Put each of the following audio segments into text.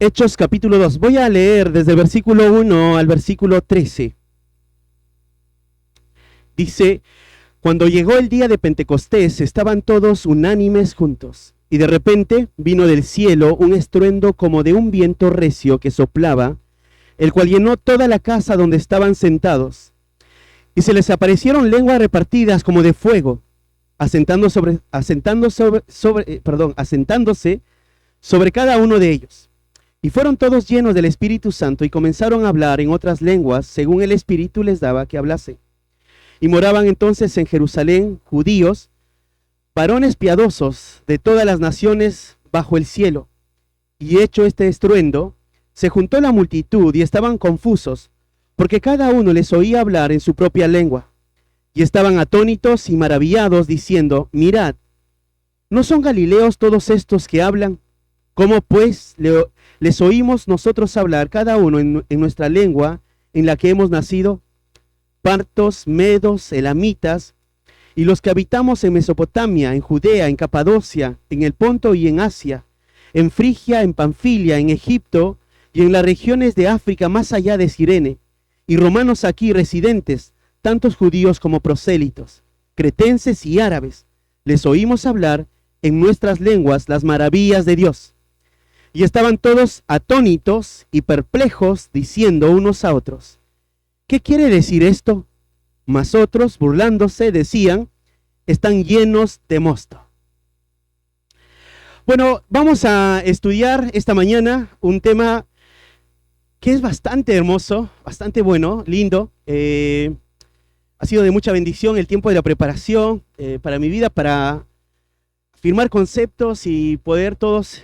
Hechos capítulo 2. Voy a leer desde el versículo 1 al versículo 13. Dice: cuando llegó el día de Pentecostés, estaban todos unánimes juntos. Y de repente vino del cielo un estruendo como de un viento recio que soplaba, el cual llenó toda la casa donde estaban sentados. Y se les aparecieron lenguas repartidas como de fuego, asentándose sobre cada uno de ellos. Y fueron todos llenos del Espíritu Santo y comenzaron a hablar en otras lenguas, según el Espíritu les daba que hablasen. Y moraban entonces en Jerusalén judíos, varones piadosos de todas las naciones bajo el cielo. Y hecho este estruendo, se juntó la multitud y estaban confusos, porque cada uno les oía hablar en su propia lengua. Y estaban atónitos y maravillados, diciendo: mirad, ¿no son galileos todos estos que hablan? ¿Cómo pues les oímos nosotros hablar cada uno en nuestra lengua en la que hemos nacido? Partos, medos, elamitas, y los que habitamos en Mesopotamia, en Judea, en Capadocia, en el Ponto y en Asia, en Frigia, en Panfilia, en Egipto y en las regiones de África más allá de Cirene, y romanos aquí residentes, tantos judíos como prosélitos, cretenses y árabes, les oímos hablar en nuestras lenguas las maravillas de Dios. Y estaban todos atónitos y perplejos, diciendo unos a otros: ¿qué quiere decir esto? Mas otros, burlándose, decían: están llenos de mosto. Bueno, vamos a estudiar esta mañana un tema que es bastante hermoso, bastante bueno, lindo. Ha sido de mucha bendición el tiempo de la preparación para mi vida, para afirmar conceptos y poder todos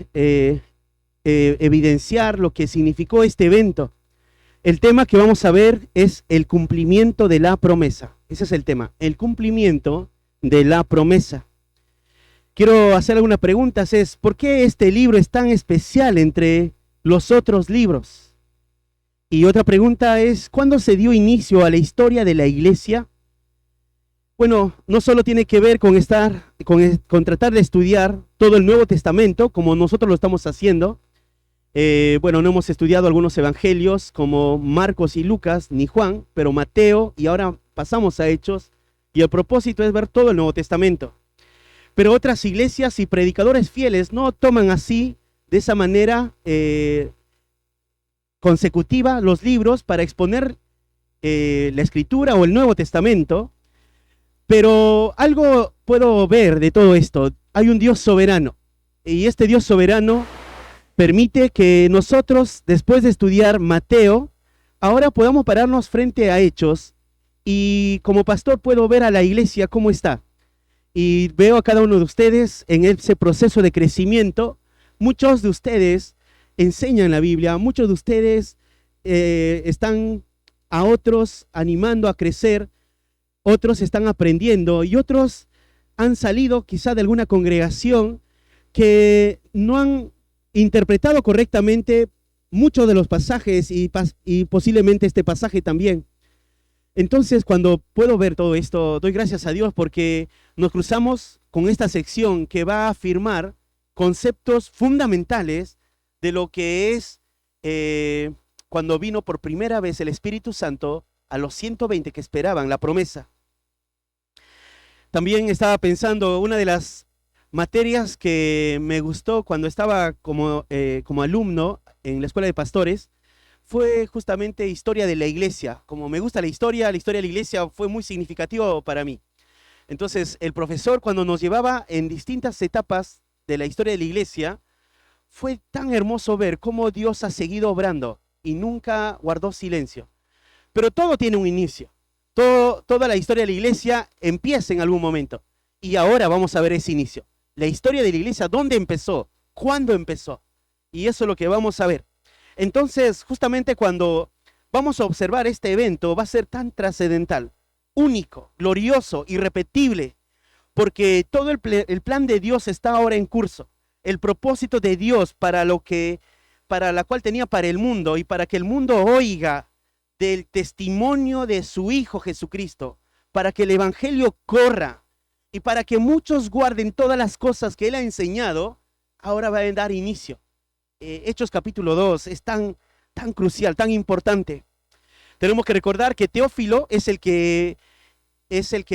evidenciar lo que significó este evento. El tema que vamos a ver es el cumplimiento de la promesa. Ese es el tema, el cumplimiento de la promesa. Quiero hacer algunas preguntas. ¿Por qué este libro es tan especial entre los otros libros? Y otra pregunta es: ¿cuándo se dio inicio a la historia de la iglesia? Bueno, no solo tiene que ver con tratar de estudiar todo el Nuevo Testamento, como nosotros lo estamos haciendo. Bueno, no hemos estudiado algunos evangelios como Marcos y Lucas, ni Juan, pero Mateo, y ahora pasamos a Hechos, y el propósito es ver todo el Nuevo Testamento. Pero otras iglesias y predicadores fieles no toman así, de esa manera consecutiva, los libros para exponer la Escritura o el Nuevo Testamento. Pero algo puedo ver de todo esto: hay un Dios soberano, y este Dios soberano permite que nosotros, después de estudiar Mateo, ahora podamos pararnos frente a Hechos, y como pastor puedo ver a la iglesia cómo está. Y veo a cada uno de ustedes en ese proceso de crecimiento. Muchos de ustedes enseñan la Biblia, muchos de ustedes están a otros animando a crecer, otros están aprendiendo, y otros han salido quizá de alguna congregación que no han interpretado correctamente muchos de los pasajes y posiblemente este pasaje también. Entonces, cuando puedo ver todo esto, doy gracias a Dios porque nos cruzamos con esta sección que va a afirmar conceptos fundamentales de lo que es cuando vino por primera vez el Espíritu Santo a los 120 que esperaban la promesa. También estaba pensando, una de las materias que me gustó cuando estaba como alumno en la escuela de pastores fue justamente historia de la iglesia. Como me gusta la historia de la iglesia fue muy significativo para mí. Entonces el profesor, cuando nos llevaba en distintas etapas de la historia de la iglesia, fue tan hermoso ver cómo Dios ha seguido obrando y nunca guardó silencio. Pero todo tiene un inicio. Toda la historia de la iglesia empieza en algún momento, y ahora vamos a ver ese inicio. La historia de la iglesia, ¿dónde empezó? ¿Cuándo empezó? Y eso es lo que vamos a ver. Entonces, justamente cuando vamos a observar este evento, va a ser tan trascendental, único, glorioso, irrepetible, porque todo el plan de Dios está ahora en curso. El propósito de Dios para la cual tenía para el mundo, y para que el mundo oiga del testimonio de su Hijo Jesucristo, para que el evangelio corra y para que muchos guarden todas las cosas que Él ha enseñado, ahora va a dar inicio. Hechos capítulo 2 es tan crucial, tan importante. Tenemos que recordar que Teófilo es el que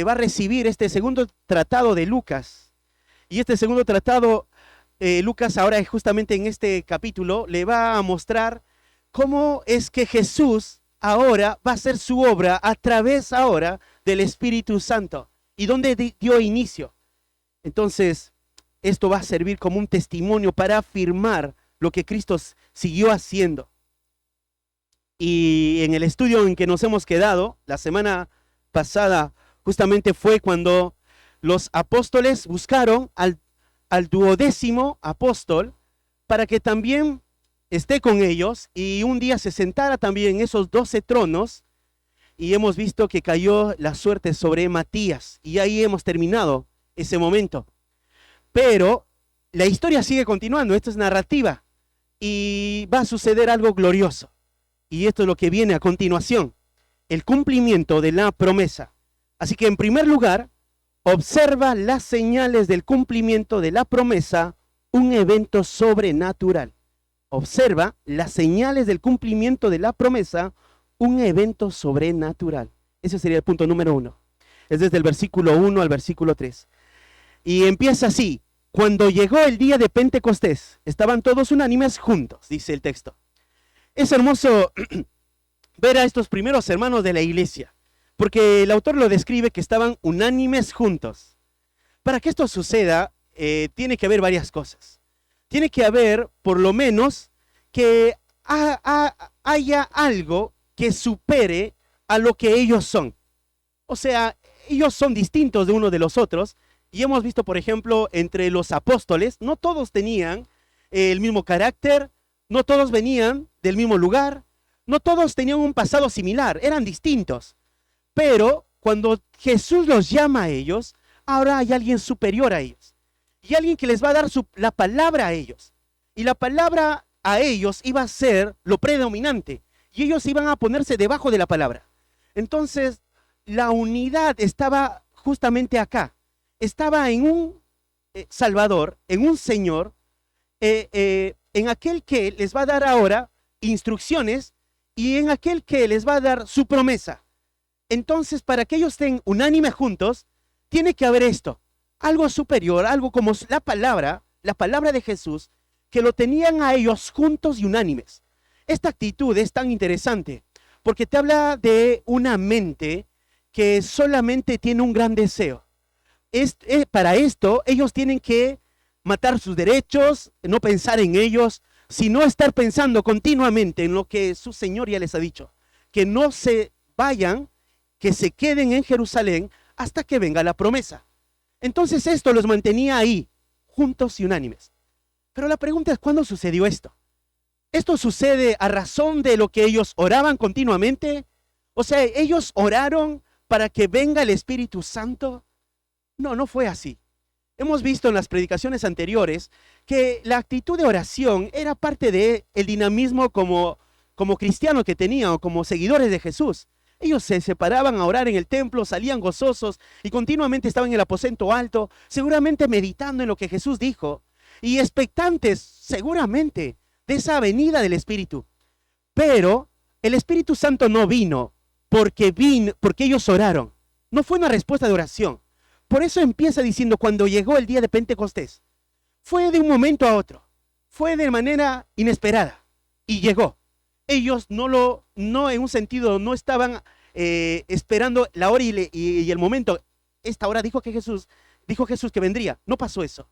va a recibir este segundo tratado de Lucas. Y este segundo tratado, Lucas ahora justamente en este capítulo le va a mostrar cómo es que Jesús ahora va a hacer su obra a través ahora del Espíritu Santo. ¿Y dónde dio inicio? Entonces, esto va a servir como un testimonio para afirmar lo que Cristo siguió haciendo. Y en el estudio en que nos hemos quedado, la semana pasada, justamente fue cuando los apóstoles buscaron al 12º apóstol para que también esté con ellos y un día se sentara también en esos 12 tronos, y hemos visto que cayó la suerte sobre Matías y ahí hemos terminado ese momento. Pero la historia sigue continuando, esto es narrativa y va a suceder algo glorioso. Y esto es lo que viene a continuación, el cumplimiento de la promesa. Así que en primer lugar, observa las señales del cumplimiento de la promesa, un evento sobrenatural. Observa las señales del cumplimiento de la promesa, un evento sobrenatural. Ese sería el punto número 1. Es desde el versículo 1 al versículo 3. Y empieza así: cuando llegó el día de Pentecostés, estaban todos unánimes juntos, dice el texto. Es hermoso ver a estos primeros hermanos de la iglesia, porque el autor lo describe que estaban unánimes juntos. Para que esto suceda, tiene que haber varias cosas. Tiene que haber, por lo menos, que haya algo que supere a lo que ellos son. O sea, ellos son distintos de uno de los otros, y hemos visto, por ejemplo, entre los apóstoles, no todos tenían el mismo carácter, no todos venían del mismo lugar, no todos tenían un pasado similar, eran distintos. Pero cuando Jesús los llama a ellos, ahora hay alguien superior a ellos. Y alguien que les va a dar la palabra a ellos. Y la palabra a ellos iba a ser lo predominante. Y ellos iban a ponerse debajo de la palabra. Entonces, la unidad estaba justamente acá. Estaba en un Salvador, en un Señor, en aquel que les va a dar ahora instrucciones y en aquel que les va a dar su promesa. Entonces, para que ellos estén unánimes juntos, tiene que haber esto, algo superior, algo como la palabra de Jesús, que lo tenían a ellos juntos y unánimes. Esta actitud es tan interesante, porque te habla de una mente que solamente tiene un gran deseo. Para esto, ellos tienen que matar sus derechos, no pensar en ellos, sino estar pensando continuamente en lo que su Señor ya les ha dicho, que no se vayan, que se queden en Jerusalén hasta que venga la promesa. Entonces esto los mantenía ahí, juntos y unánimes. Pero la pregunta es, ¿cuándo sucedió esto? ¿Esto sucede a razón de lo que ellos oraban continuamente? O sea, ¿ellos oraron para que venga el Espíritu Santo? No, no fue así. Hemos visto en las predicaciones anteriores que la actitud de oración era parte del dinamismo como cristianos que tenían o como seguidores de Jesús. Ellos se separaban a orar en el templo, salían gozosos y continuamente estaban en el aposento alto, seguramente meditando en lo que Jesús dijo y expectantes seguramente de esa venida del Espíritu. Pero el Espíritu Santo no vino porque ellos oraron. No fue una respuesta de oración. Por eso empieza diciendo, cuando llegó el día de Pentecostés. Fue de un momento a otro. Fue de manera inesperada. Y llegó. Ellos no en un sentido, no estaban esperando la hora y el momento. Esta hora dijo Jesús que vendría. No pasó eso.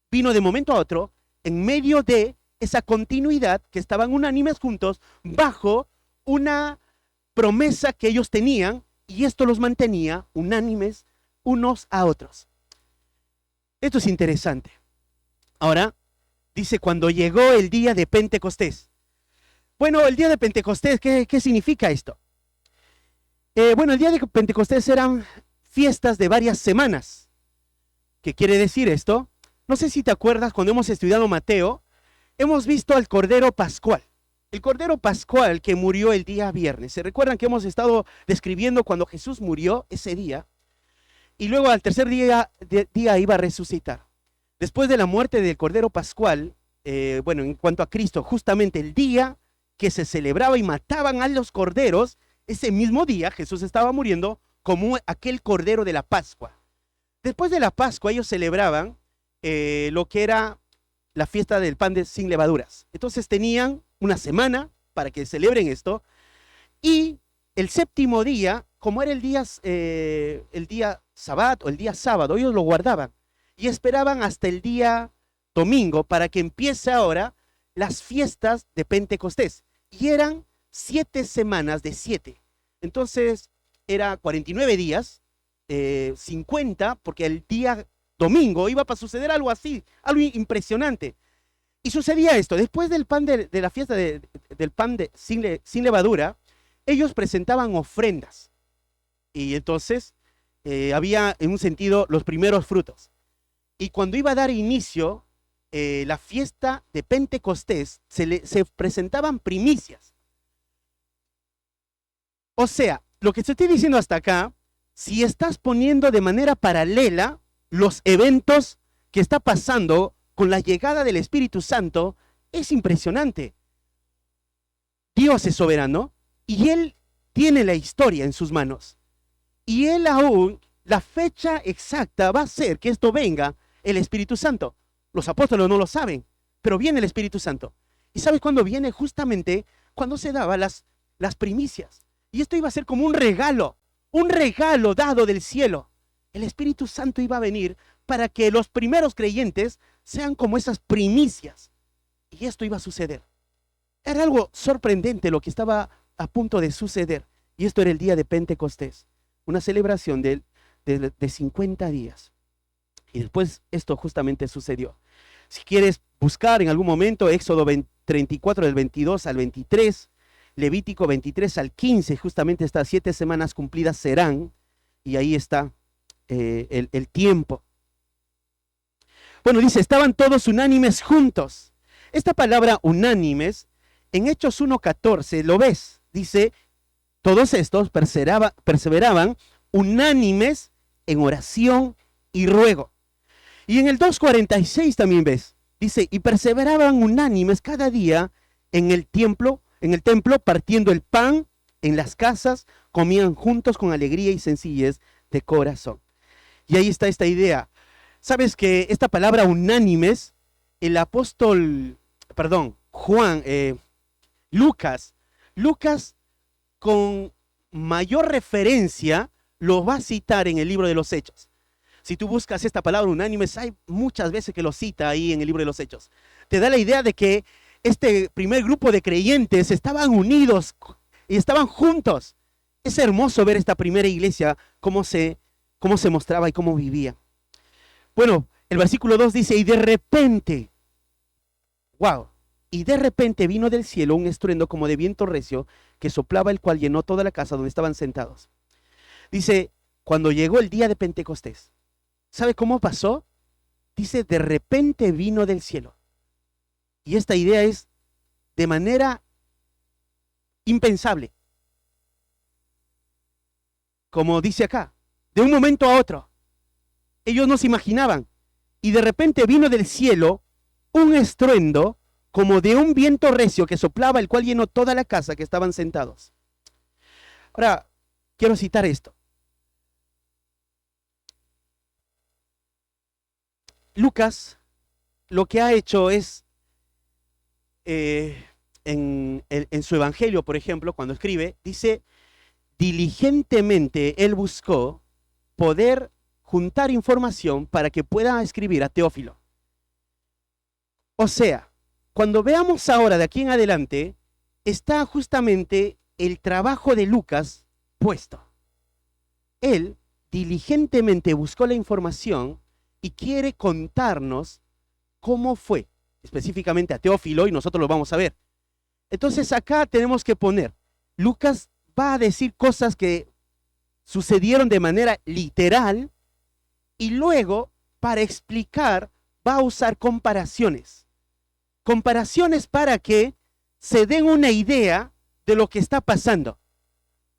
Vino de momento a otro, en medio de esa continuidad, que estaban unánimes juntos, bajo una promesa que ellos tenían, y esto los mantenía unánimes unos a otros. Esto es interesante. Ahora, dice, cuando llegó el día de Pentecostés. Bueno, el día de Pentecostés, ¿qué significa esto? Bueno, el día de Pentecostés eran fiestas de varias semanas. ¿Qué quiere decir esto? No sé si te acuerdas, cuando hemos estudiado Mateo, hemos visto al Cordero Pascual. El Cordero Pascual que murió el día viernes. ¿Se recuerdan que hemos estado describiendo cuando Jesús murió ese día? Y luego al tercer día iba a resucitar. Después de la muerte del Cordero Pascual, bueno, en cuanto a Cristo, justamente el día que se celebraba y mataban a los corderos, ese mismo día Jesús estaba muriendo como aquel cordero de la Pascua. Después de la Pascua ellos celebraban lo que era la fiesta del pan sin levaduras. Entonces tenían una semana para que celebren esto, y el séptimo día, como era el día Sabbat o el día sábado, ellos lo guardaban y esperaban hasta el día domingo para que empiece ahora las fiestas de Pentecostés. Y eran 7 semanas de 7. Entonces era 49 días, 50, porque el día domingo iba a suceder algo así, algo impresionante. Y sucedía esto: después del pan de la fiesta del pan sin levadura, ellos presentaban ofrendas. Y entonces había, en un sentido, los primeros frutos. Y cuando iba a dar inicio la fiesta de Pentecostés, se presentaban primicias. O sea, lo que te estoy diciendo hasta acá, si estás poniendo de manera paralela los eventos que está pasando con la llegada del Espíritu Santo, es impresionante. Dios es soberano y Él tiene la historia en sus manos. Y Él aún, la fecha exacta va a ser que esto venga el Espíritu Santo. Los apóstoles no lo saben, pero viene el Espíritu Santo. ¿Y sabes cuándo viene? Justamente cuando se daban las primicias. Y esto iba a ser como un regalo dado del cielo. El Espíritu Santo iba a venir para que los primeros creyentes sean como esas primicias. Y esto iba a suceder. Era algo sorprendente lo que estaba a punto de suceder. Y esto era el día de Pentecostés, una celebración de 50 días. Y después esto justamente sucedió. Si quieres buscar en algún momento, Éxodo 34 del 22 al 23, Levítico 23 al 15, justamente estas 7 semanas cumplidas serán, y ahí está el tiempo. Bueno, dice, estaban todos unánimes juntos. Esta palabra unánimes, en Hechos 1:14, lo ves, dice, todos estos perseveraban unánimes en oración y ruego. Y en el 2:46 también ves, dice, y perseveraban unánimes cada día en el templo, partiendo el pan en las casas, comían juntos con alegría y sencillez de corazón. Y ahí está esta idea. ¿Sabes que esta palabra unánimes, el apóstol, Lucas con mayor referencia lo va a citar en el libro de los Hechos? Si tú buscas esta palabra unánimes, hay muchas veces que lo cita ahí en el libro de los Hechos. Te da la idea de que este primer grupo de creyentes estaban unidos y estaban juntos. Es hermoso ver esta primera iglesia, cómo se mostraba y cómo vivía. Bueno, el versículo 2 dice, y de repente, y de repente vino del cielo un estruendo como de viento recio que soplaba, el cual llenó toda la casa donde estaban sentados. Dice, cuando llegó el día de Pentecostés, ¿sabe cómo pasó? Dice, de repente vino del cielo. Y esta idea es de manera impensable. Como dice acá, de un momento a otro. Ellos no se imaginaban. Y de repente vino del cielo un estruendo como de un viento recio que soplaba, el cual llenó toda la casa que estaban sentados. Ahora, quiero citar esto. Lucas lo que ha hecho es, en su evangelio, por ejemplo, cuando escribe, dice, diligentemente él buscó poder juntar información para que pueda escribir a Teófilo. O sea, cuando veamos ahora de aquí en adelante, está justamente el trabajo de Lucas puesto. Él diligentemente buscó la información y quiere contarnos cómo fue, específicamente a Teófilo, y nosotros lo vamos a ver. Entonces acá tenemos que poner, Lucas va a decir cosas que sucedieron de manera literal, y luego, para explicar, va a usar comparaciones. Comparaciones para que se den una idea de lo que está pasando.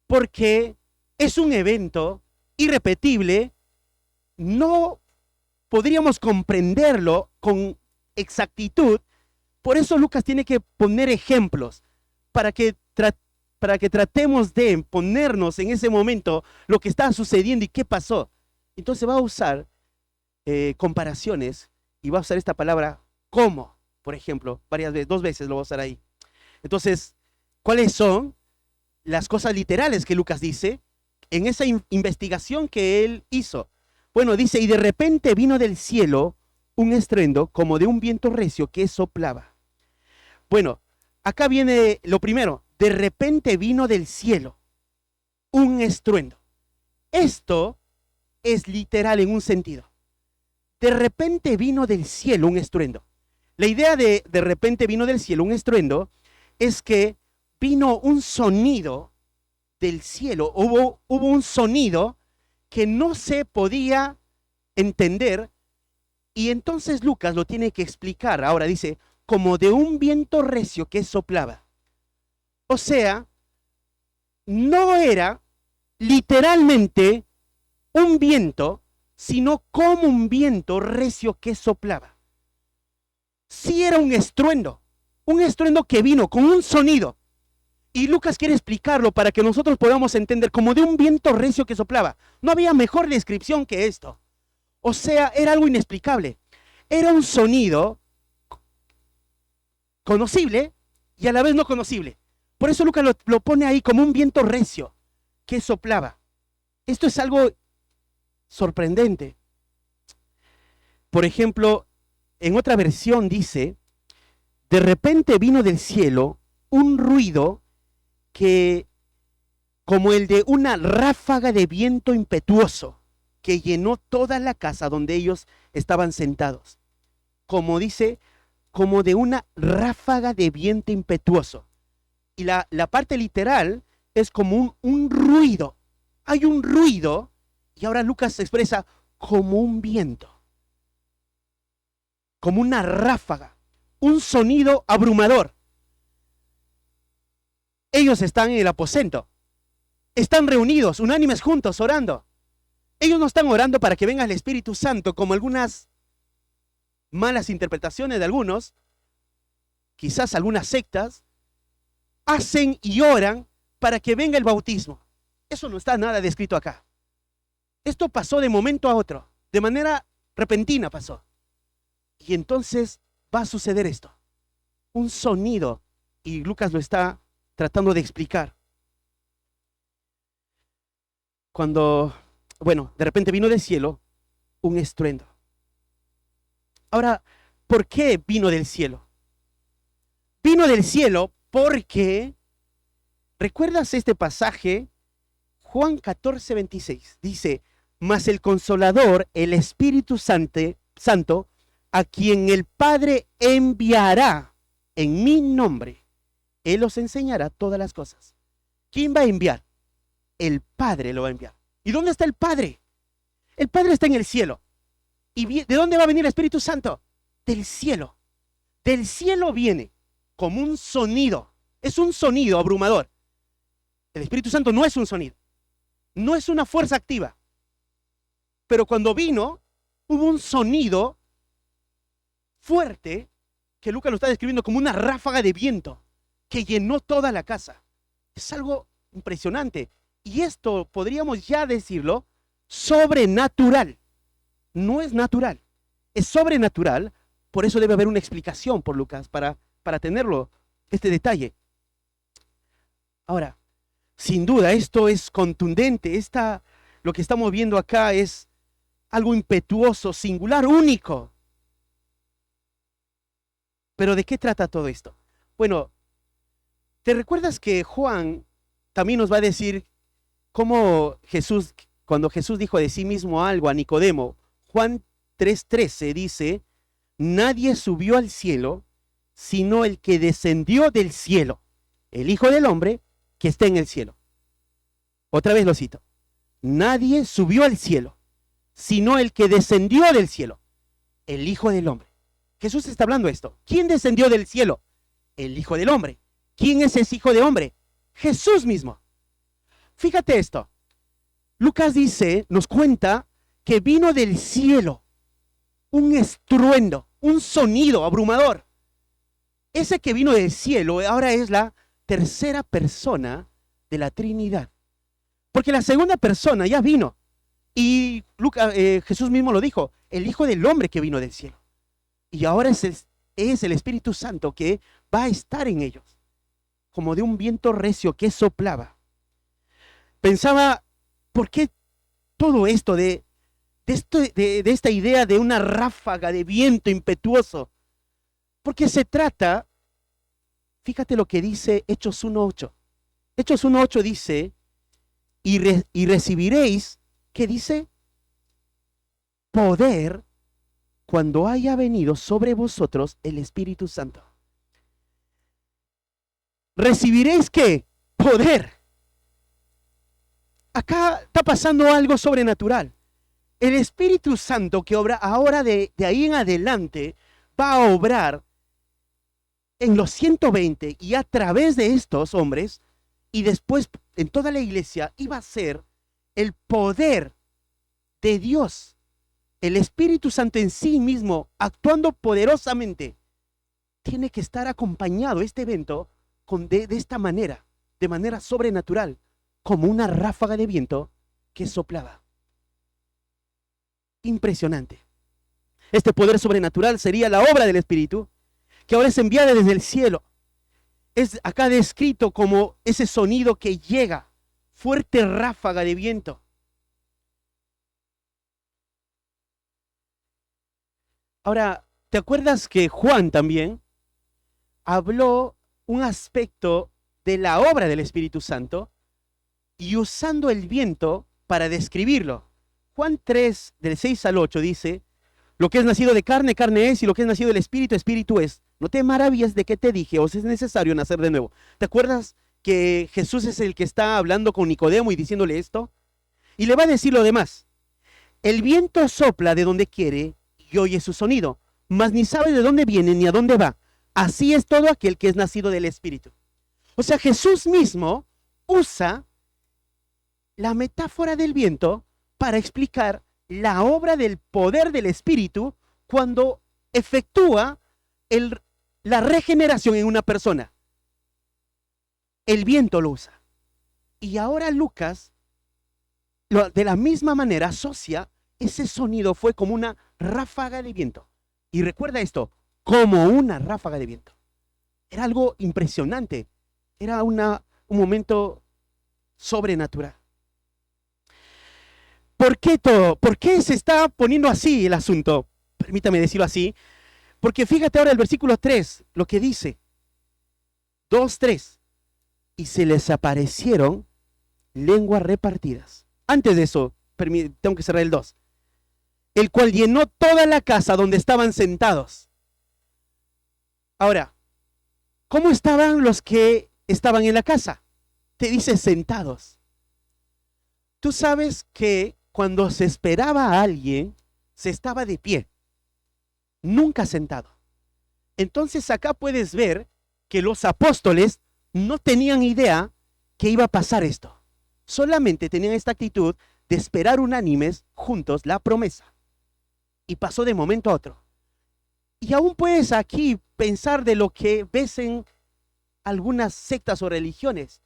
Porque es un evento irrepetible, no podríamos comprenderlo con exactitud Por eso Lucas tiene que poner ejemplos para que tratemos de ponernos en ese momento lo que está sucediendo y qué pasó. Entonces va a usar comparaciones y va a usar esta palabra como, por ejemplo, varias veces, 2 veces lo va a usar ahí. Entonces, ¿cuáles son las cosas literales que Lucas dice en esa investigación que él hizo? Bueno, dice, y de repente vino del cielo un estruendo como de un viento recio que soplaba. Bueno, acá viene lo primero, de repente vino del cielo un estruendo. Esto es literal en un sentido. De repente vino del cielo un estruendo. La idea de repente vino del cielo un estruendo es que vino un sonido del cielo, hubo un sonido que no se podía entender, y entonces Lucas lo tiene que explicar. Ahora dice, como de un viento recio que soplaba. O sea, no era literalmente un viento, sino como un viento recio que soplaba. Sí era un estruendo que vino con un sonido. Y Lucas quiere explicarlo para que nosotros podamos entender, como de un viento recio que soplaba. No había mejor descripción que esto. O sea, era algo inexplicable. Era un sonido conocible y a la vez no conocible. Por eso Lucas lo pone ahí como un viento recio que soplaba. Esto es algo sorprendente. Por ejemplo, en otra versión dice, de repente vino del cielo un ruido que, como el de una ráfaga de viento impetuoso, que llenó toda la casa donde ellos estaban sentados. Como dice, como de una ráfaga de viento impetuoso. Y la parte literal es como un ruido. Hay un ruido, y ahora Lucas se expresa como un viento, como una ráfaga, un sonido abrumador. Ellos están en el aposento, están reunidos, unánimes juntos, orando. Ellos no están orando para que venga el Espíritu Santo, como algunas malas interpretaciones de algunos, quizás algunas sectas, hacen y oran para que venga el bautismo. Eso no está nada descrito acá. Esto pasó de momento a otro, de manera repentina pasó. Y entonces va a suceder esto. Un sonido, y Lucas lo está tratando de explicar. Cuando, bueno, de repente vino del cielo un estruendo. Ahora, ¿por qué vino del cielo? Vino del cielo porque, ¿recuerdas este pasaje? Juan 14:26 dice, mas el Consolador, el Espíritu Santo, a quien el Padre enviará en mi nombre, Él os enseñará todas las cosas. ¿Quién va a enviar? El Padre lo va a enviar. ¿Y dónde está el Padre? El Padre está en el cielo. ¿Y de dónde va a venir el Espíritu Santo? Del cielo. Del cielo viene como un sonido. Es un sonido abrumador. El Espíritu Santo no es un sonido. No es una fuerza activa. Pero cuando vino, hubo un sonido fuerte que Lucas lo está describiendo como una ráfaga de viento que llenó toda la casa. Es algo impresionante. Y esto, podríamos ya decirlo, sobrenatural. No es natural, es sobrenatural. Por eso debe haber una explicación por Lucas para tenerlo, este detalle. Ahora, sin duda, esto es contundente. Lo que estamos viendo acá es algo impetuoso, singular, único. Pero ¿de qué trata todo esto? Bueno, ¿te recuerdas que Juan también nos va a decir cómo Jesús, cuando Jesús dijo de sí mismo algo a Nicodemo, Juan 3:13 dice, nadie subió al cielo, sino el que descendió del cielo, el Hijo del Hombre que está en el cielo. Otra vez lo cito. Nadie subió al cielo, sino el que descendió del cielo, el Hijo del Hombre. Jesús está hablando esto. ¿Quién descendió del cielo? El Hijo del Hombre. ¿Quién es ese Hijo de Hombre? Jesús mismo. Fíjate esto. Lucas dice, nos cuenta que vino del cielo un estruendo, un sonido abrumador. ese que vino del cielo ahora es la tercera persona de la Trinidad. Porque la segunda persona ya vino. Y Jesús mismo lo dijo, el Hijo del Hombre que vino del cielo. Y ahora es el Espíritu Santo que va a estar en ellos, como de un viento recio que soplaba. Pensaba, ¿por qué todo esto de esta idea de una ráfaga de viento impetuoso? Porque se trata, fíjate lo que dice Hechos 1:8. Hechos 1:8 dice, y recibiréis, ¿qué dice? Poder cuando haya venido sobre vosotros el Espíritu Santo. ¿Recibiréis qué? Poder. Acá está pasando algo sobrenatural. El Espíritu Santo que obra ahora de ahí en adelante va a obrar en los 120 y a través de estos hombres y después en toda la iglesia iba a ser el poder de Dios. El Espíritu Santo en sí mismo, actuando poderosamente, tiene que estar acompañado este evento de esta manera, de manera sobrenatural, como una ráfaga de viento que soplaba. Impresionante. Este poder sobrenatural sería la obra del Espíritu, que ahora es enviada desde el cielo. Es acá descrito como ese sonido que llega, fuerte ráfaga de viento. Ahora, ¿te acuerdas que Juan también habló un aspecto de la obra del Espíritu Santo y usando el viento para describirlo? Juan 3, del 6 al 8 dice, lo que es nacido de carne, carne es, y lo que es nacido del Espíritu, Espíritu es. No te maravilles de que te dije, os es necesario nacer de nuevo. ¿Te acuerdas que Jesús es el que está hablando con Nicodemo y diciéndole esto? Y le va a decir lo demás. El viento sopla de donde quiere y oye su sonido, mas ni sabe de dónde viene ni a dónde va. Así es todo aquel que es nacido del Espíritu. O sea, Jesús mismo usa la metáfora del viento para explicar la obra del poder del Espíritu cuando efectúa la regeneración en una persona. El viento lo usa. Y ahora Lucas, de la misma manera, asocia ese sonido fue como una ráfaga de viento. Y recuerda esto, como una ráfaga de viento. Era algo impresionante. Era un momento sobrenatural. ¿Por qué todo? ¿Por qué se está poniendo así el asunto? Permítame decirlo así. Porque fíjate ahora el versículo 3, lo que dice. 2:3. Y se les aparecieron lenguas repartidas. Antes de eso, tengo que cerrar el 2. El cual llenó toda la casa donde estaban sentados. Ahora, ¿cómo estaban los que estaban en la casa? Te dice sentados. Tú sabes que cuando se esperaba a alguien, se estaba de pie, nunca sentado. Entonces acá puedes ver que los apóstoles no tenían idea que iba a pasar esto. Solamente tenían esta actitud de esperar unánimes juntos la promesa. Y pasó de momento a otro. Y aún puedes aquí pensar de lo que ves en algunas sectas o religiones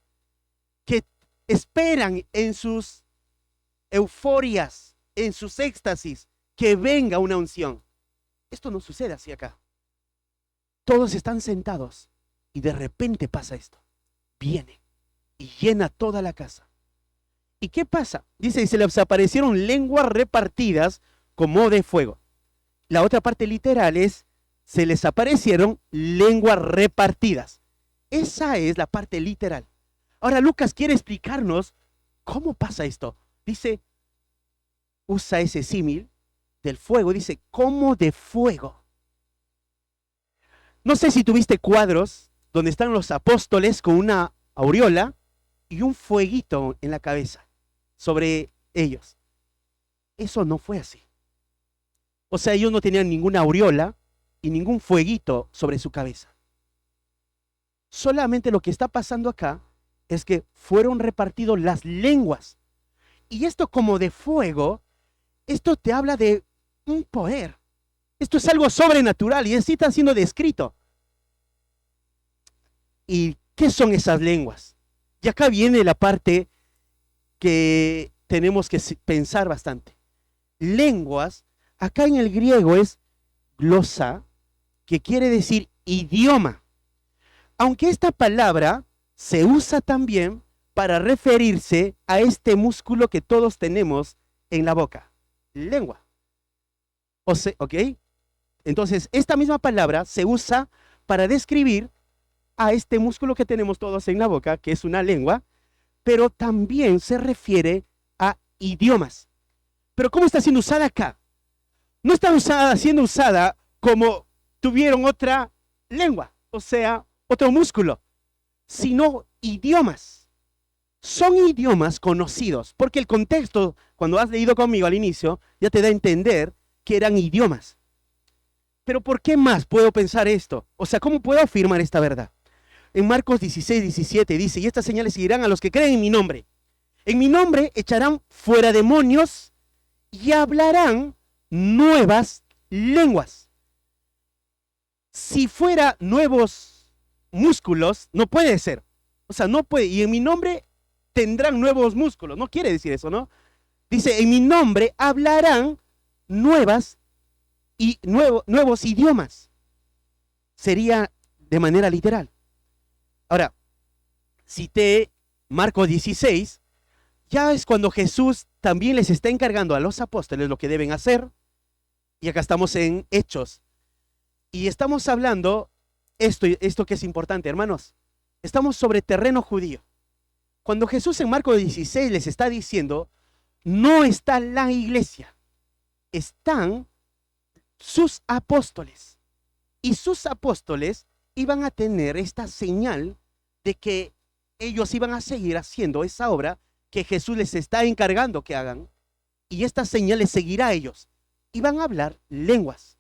que esperan en sus euforias, en sus éxtasis, que venga una unción. Esto no sucede así acá. Todos están sentados y de repente pasa esto. Viene y llena toda la casa. ¿Y qué pasa? Dice, y se les aparecieron lenguas repartidas como de fuego. La otra parte literal es, se les aparecieron lenguas repartidas. Esa es la parte literal. Ahora Lucas quiere explicarnos cómo pasa esto. Dice, usa ese símil del fuego, dice, como de fuego. No sé si tuviste cuadros donde están los apóstoles con una aureola y un fueguito en la cabeza sobre ellos. Eso no fue así. O sea, ellos no tenían ninguna aureola y ningún fueguito sobre su cabeza. Solamente lo que está pasando acá es que fueron repartidos las lenguas. Y esto como de fuego, esto te habla de un poder. Esto es algo sobrenatural y así está siendo descrito. ¿Y qué son esas lenguas? Y acá viene la parte que tenemos que pensar bastante. Lenguas, acá en el griego es glosa, que quiere decir idioma. Aunque esta palabra se usa también para referirse a este músculo que todos tenemos en la boca, lengua. ¿Ok? Entonces, esta misma palabra se usa para describir a este músculo que tenemos todos en la boca, que es una lengua, pero también se refiere a idiomas. Pero ¿cómo está siendo usada acá? No está siendo usada como tuvieron otra lengua, o sea, otro músculo, sino idiomas. Son idiomas conocidos, porque el contexto, cuando has leído conmigo al inicio, ya te da a entender que eran idiomas. Pero ¿por qué más puedo pensar esto? O sea, ¿cómo puedo afirmar esta verdad? En Marcos 16, 17 dice, y estas señales seguirán a los que creen en mi nombre. En mi nombre echarán fuera demonios y hablarán nuevas lenguas. Si fuera nuevos músculos, no puede ser. O sea, no puede. Y en mi nombre tendrán nuevos músculos. No quiere decir eso, ¿no? Dice, en mi nombre hablarán nuevos idiomas. Sería de manera literal. Ahora, cité Marcos 16, ya es cuando Jesús también les está encargando a los apóstoles lo que deben hacer. Y acá estamos en Hechos. Y estamos hablando, esto que es importante, hermanos. Estamos sobre terreno judío. Cuando Jesús en Marcos 16 les está diciendo, no está la iglesia, están sus apóstoles. Y sus apóstoles iban a tener esta señal de que ellos iban a seguir haciendo esa obra que Jesús les está encargando que hagan. Y esta señal les seguirá a ellos. Y van a hablar lenguas.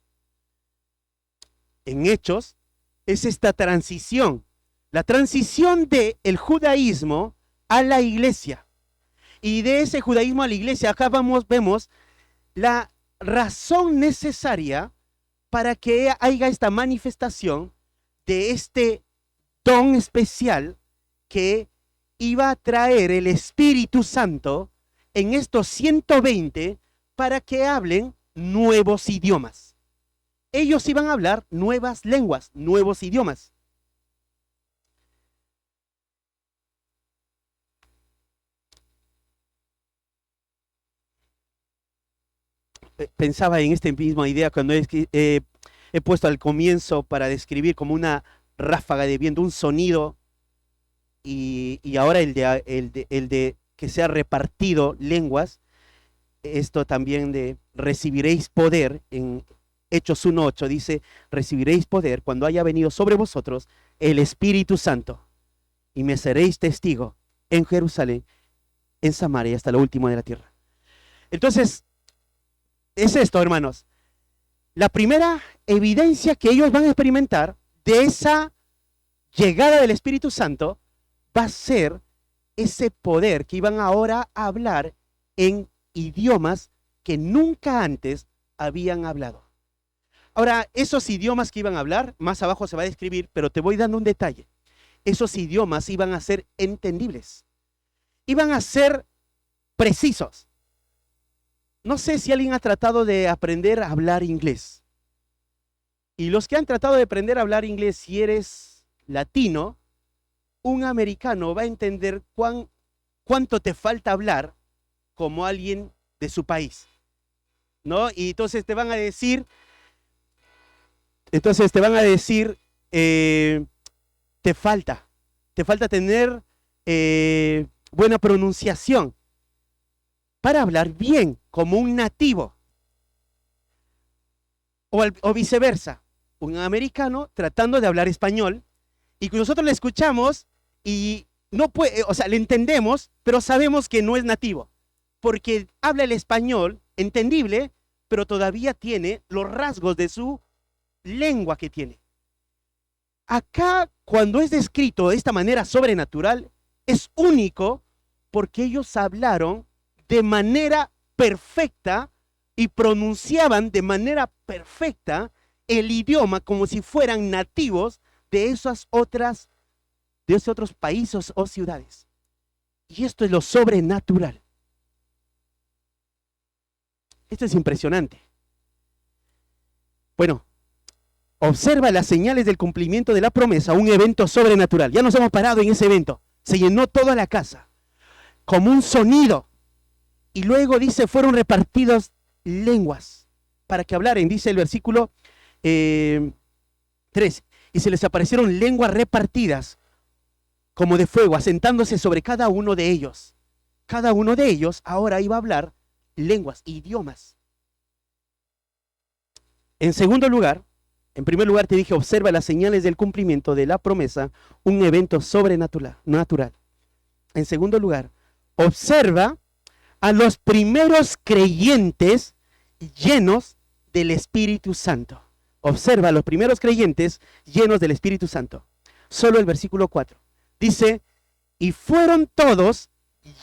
En Hechos es esta transición. La transición del judaísmo a la iglesia. Y de ese judaísmo a la iglesia, acá vemos la razón necesaria para que haya esta manifestación de este don especial que iba a traer el Espíritu Santo en estos 120 para que hablen nuevos idiomas. Ellos iban a hablar nuevas lenguas, nuevos idiomas. Pensaba en esta misma idea cuando he puesto al comienzo para describir como una ráfaga de viento, un sonido, y ahora el de que sea repartido lenguas, esto también de recibiréis poder, en Hechos 1:8 dice, recibiréis poder cuando haya venido sobre vosotros el Espíritu Santo, y me seréis testigo en Jerusalén, en Samaria, hasta lo último de la tierra. Entonces, es esto, hermanos. La primera evidencia que ellos van a experimentar de esa llegada del Espíritu Santo va a ser ese poder que iban ahora a hablar en idiomas que nunca antes habían hablado. Ahora, esos idiomas que iban a hablar, más abajo se va a describir, pero te voy dando un detalle. Esos idiomas iban a ser entendibles. Iban a ser precisos. No sé si alguien ha tratado de aprender a hablar inglés. Y los que han tratado de aprender a hablar inglés, si eres latino, un americano va a entender cuánto te falta hablar como alguien de su país, ¿no? Y entonces te van a decir, te falta tener buena pronunciación para hablar bien como un nativo. O viceversa, un americano tratando de hablar español y que nosotros le escuchamos y no puede, o sea, le entendemos, pero sabemos que no es nativo, porque habla el español entendible, pero todavía tiene los rasgos de su lengua que tiene. Acá, cuando es descrito de esta manera sobrenatural, es único porque ellos hablaron de manera perfecta y pronunciaban de manera perfecta el idioma como si fueran nativos de esas otras de otros países o ciudades. Y esto es lo sobrenatural. Esto es impresionante. Bueno, observa las señales del cumplimiento de la promesa, un evento sobrenatural. Ya nos hemos parado en ese evento. Se llenó toda la casa, como un sonido. Y luego dice, fueron repartidos lenguas para que hablaren. Dice el versículo 3. Y se les aparecieron lenguas repartidas como de fuego, asentándose sobre cada uno de ellos. Cada uno de ellos ahora iba a hablar lenguas, idiomas. En segundo lugar, en primer lugar te dije, observa las señales del cumplimiento de la promesa, un evento sobrenatural. En segundo lugar, observa a los primeros creyentes llenos del Espíritu Santo. Observa a los primeros creyentes llenos del Espíritu Santo. Solo el versículo 4. Dice, y fueron todos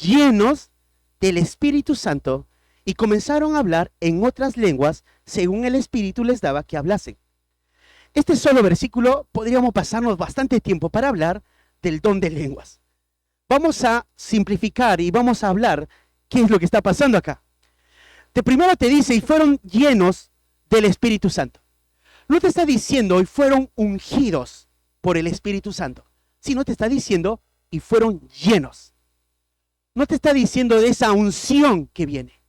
llenos del Espíritu Santo y comenzaron a hablar en otras lenguas según el Espíritu les daba que hablasen. Este solo versículo podríamos pasarnos bastante tiempo para hablar del don de lenguas. Vamos a simplificar y vamos a hablar qué es lo que está pasando acá. De primero te dice, y fueron llenos del Espíritu Santo. No te está diciendo, y fueron ungidos por el Espíritu Santo, sino te está diciendo, y fueron llenos. No te está diciendo de esa unción que viene.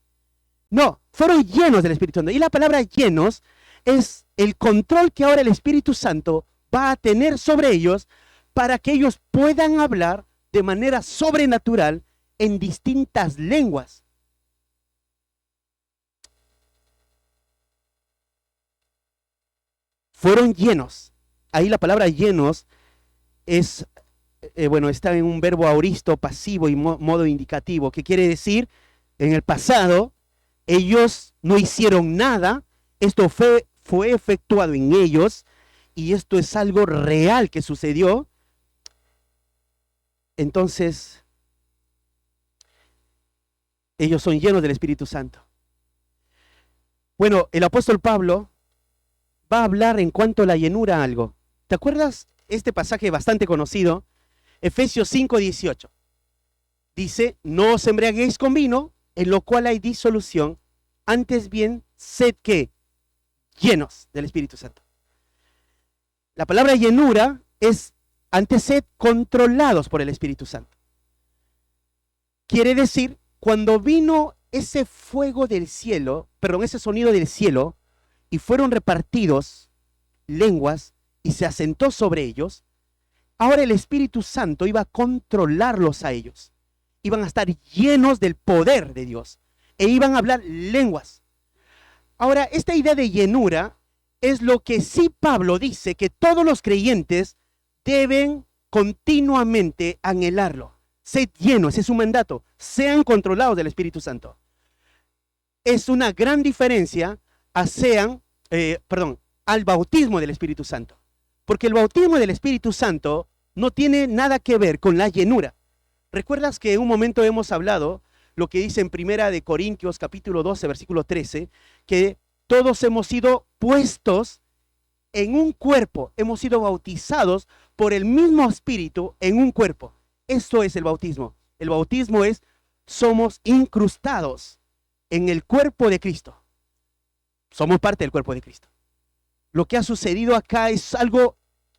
No, fueron llenos del Espíritu Santo. Y la palabra llenos es el control que ahora el Espíritu Santo va a tener sobre ellos para que ellos puedan hablar de manera sobrenatural en distintas lenguas. Fueron llenos. Ahí la palabra llenos es, está en un verbo aoristo pasivo y modo indicativo, que quiere decir, en el pasado, ellos no hicieron nada, esto fue efectuado en ellos, y esto es algo real que sucedió. Entonces, ellos son llenos del Espíritu Santo. Bueno, el apóstol Pablo va a hablar en cuanto a la llenura algo. ¿Te acuerdas este pasaje bastante conocido? Efesios 5:18. Dice, no os embriaguéis con vino, en lo cual hay disolución, antes bien, sed que llenos del Espíritu Santo. La palabra llenura es antes sed controlados por el Espíritu Santo. Quiere decir, cuando vino ese fuego del cielo, ese sonido del cielo, y fueron repartidos lenguas y se asentó sobre ellos, ahora el Espíritu Santo iba a controlarlos a ellos. Iban a estar llenos del poder de Dios e iban a hablar lenguas. Ahora, esta idea de llenura es lo que sí Pablo dice que todos los creyentes deben continuamente anhelarlo. Sed llenos, es un mandato. Sean controlados del Espíritu Santo. Es una gran diferencia al bautismo del Espíritu Santo. Porque el bautismo del Espíritu Santo no tiene nada que ver con la llenura. ¿Recuerdas que en un momento hemos hablado lo que dice en Primera de Corintios capítulo 12, versículo 13, que todos hemos sido puestos en un cuerpo, hemos sido bautizados por el mismo Espíritu en un cuerpo? Esto es el bautismo. El bautismo es, somos incrustados en el cuerpo de Cristo. Somos parte del cuerpo de Cristo. Lo que ha sucedido acá es algo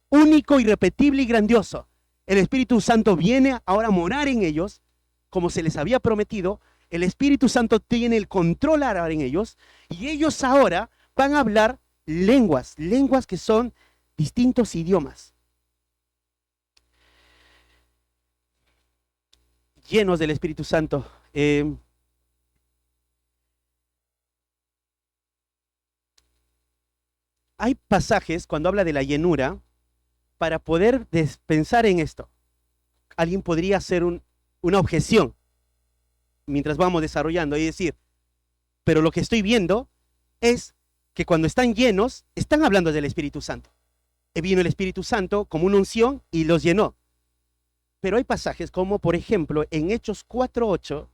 único, irrepetible y grandioso. El Espíritu Santo viene ahora a morar en ellos, como se les había prometido. El Espíritu Santo tiene el control ahora en ellos, y ellos ahora van a hablar lenguas que son distintos idiomas. Llenos del Espíritu Santo. Hay pasajes cuando habla de la llenura. Para poder pensar en esto, alguien podría hacer una objeción mientras vamos desarrollando y decir, pero lo que estoy viendo es que cuando están llenos, están hablando del Espíritu Santo. Vino el Espíritu Santo como una unción y los llenó. Pero hay pasajes como, por ejemplo, en Hechos 4:8,